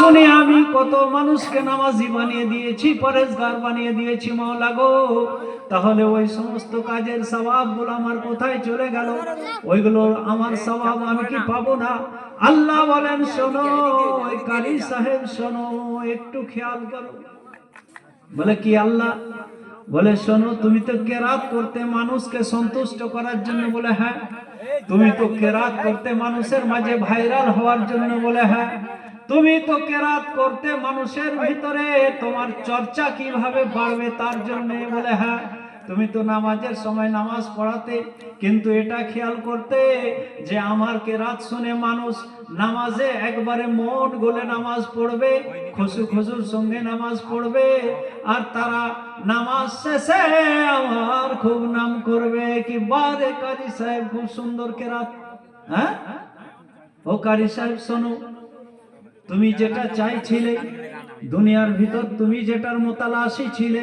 শুনে আমি কত মানুষকে নামাজি বানিয়ে দিয়েছি, পরেজগার বানিয়ে দিয়েছি মাওলা গো, তাহলে ওই সমস্ত কাজের সওয়াবগুলো আমার কোথায় চলে গেল? ওইগুলো আমার সওয়াব আমি কি পাবো না? আল্লাহ বলেন শোনো ওই কারি সাহেব, শোনো একটু খেয়াল করো। বলে কি আল্লাহ? বলে শোনো, তুমি তো কেরাত করতে মানুষকে সন্তুষ্ট করার জন্য। বলে হ্যাঁ। তুমি তো কেরাত করতে মানুষের মাঝে ভাইরাল হওয়ার জন্য। বলে হ্যাঁ। তুমি তো কেরাত করতে মানুষের ভিতরে তোমার চর্চা কিভাবে বাড়বে তার জন্য। বলে হ্যাঁ। তুমি তো নামাজের সময় নামাজ পড়াতে, কিন্তু এটা খেয়াল করতে যে আমার কেরাত শুনে মানুষ নামাজে একবারে মন গলে নামাজ পড়বে, খুশু খুশুর সঙ্গে নামাজ পড়বে, আর তারা নামাজ শেষে আমার খুব নাম করবে কি বারে কাজী সাহেব খুব সুন্দর কেরাত। হ্যাঁ ও কারি সাহেব শোনো, তুমি যেটা চাইছিলে দুনিয়ার ভিতর, তুমি যেটার মোতালাশি ছিলে,